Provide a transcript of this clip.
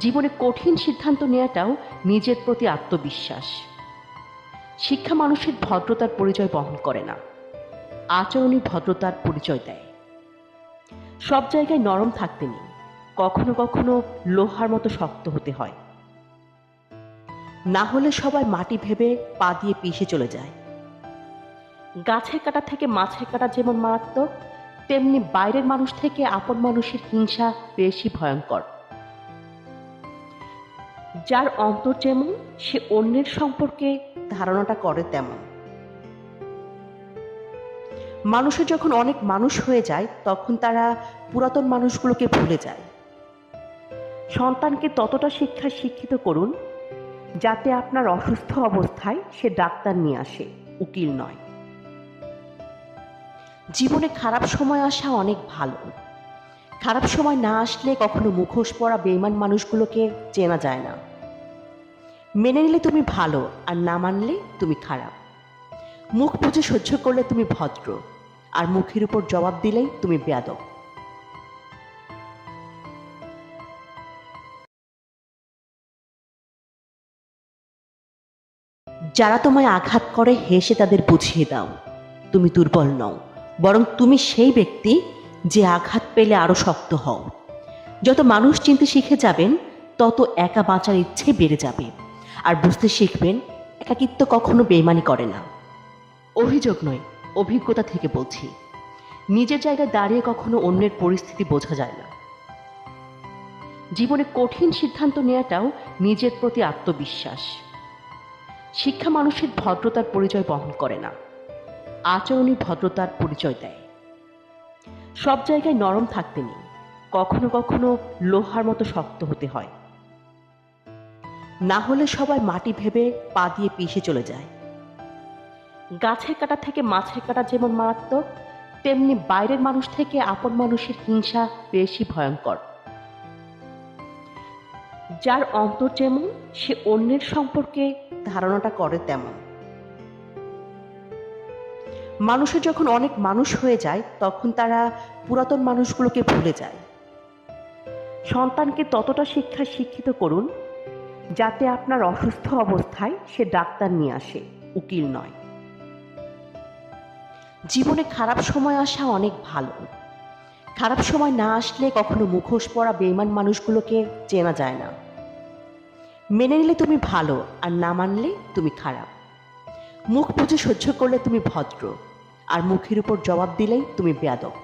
জীবনে কঠিন সিদ্ধান্ত নেওয়াটাও নিজের প্রতি আত্মবিশ্বাস। শিক্ষা মানুষের ভদ্রতার পরিচয় বহন করে না, আচরণই ভদ্রতার পরিচয় দেয়। সব জায়গায় নরম থাকতে নেই, কখনো কখনো লোহার মতো শক্ত হতে হয়। না হলে সবাই মাটি ভেবে পা দিয়ে পিষে চলে যায়। গাছের কাঁটা থেকে মাছের কাঁটা যেমন মারাত্মক, তেমনি বাইরের মানুষ থেকে আপন মানুষের হিংসা বেশি ভয়ঙ্কর। যার অন্তর যেমন, সে অন্যের সম্পর্কে ধারণাটা করে তেমন। মানুষের যখন অনেক মানুষ হয়ে যায়, তখন তারা পুরাতন মানুষগুলোকে ভুলে যায়। সন্তানকে ততটা শিক্ষায় শিক্ষিত করুন যাতে আপনার অসুস্থ অবস্থায় সে ডাক্তার নিয়ে আসে, উকিল নয়। জীবনে খারাপ সময় আসা অনেক ভালো। খারাপ সময় না আসলে কখনো মুখোশ পরা বেঈমান মানুষগুলোকে চেনা যায় না। মেনে নিলে তুমি ভালো, আর না মানলে তুমি খারাপ। মুখ বুজে সহ্য করলে তুমি ভদ্র, আর মুখের উপর জবাব দিলেই তুমি বেয়াদব। যারা তোমায় আঘাত করে, হেসে তাদের বুঝিয়ে দাও তুমি দুর্বল নও, বরং তুমি সেই ব্যক্তি যে আঘাত পেলে আরো শক্ত হও। যত মানুষ চিনতে শিখে যাবেন, তত একা বাঁচার ইচ্ছে বেড়ে যাবে, আর বুঝতে শিখবেন একাকিত্ব কখনো বেইমানি করে না। অভিযোগ নয়, অভিজ্ঞতা থেকে বলছি। নিজের জায়গায় দাঁড়িয়ে কখনো অন্যের পরিস্থিতি বোঝা যায় না। জীবনে কঠিন সিদ্ধান্ত নেওয়াটাও নিজের প্রতি আত্মবিশ্বাস। শিক্ষা মানুষের ভদ্রতার পরিচয় বহন করে না, আচরণই ভদ্রতার পরিচয় দেয়। সব জায়গায় নরম থাকতে নেই, কখনো কখনো লোহার মতো শক্ত হতে হয়। না হলে সবাই মাটি ভেবে পা দিয়ে পিষে চলে যায়। গাছের কাঁটা থেকে মাছের কাঁটা যেমন মারাত্মক, তেমনি বাইরের মানুষ থেকে আপন মানুষের হিংসা বেশি ভয়ঙ্কর। যার অন্তর যেমন, সে অন্যের সম্পর্কে ধারণাটা করে তেমন। মানুষের যখন অনেক মানুষ হয়ে যায়, তখন তারা পুরাতন মানুষগুলোকে ভুলে যায়। সন্তানকে ততটা শিক্ষায় শিক্ষিত করুন যাতে আপনার অসুস্থ অবস্থায় সে ডাক্তার নিয়ে আসে, উকিল নয়। জীবনে খারাপ সময় আসা অনেক ভালো। খারাপ সময় না আসলে কখনো মুখোশ পরা বেঈমান মানুষগুলোকে চেনা যায় না। মেনে নিলে তুমি ভালো, আর না মানলে তুমি খারাপ। মুখ বুজে সহ্য করলে তুমি ভদ্র, আর মুখের উপর জবাব দিলেই তুমি বেয়াদব।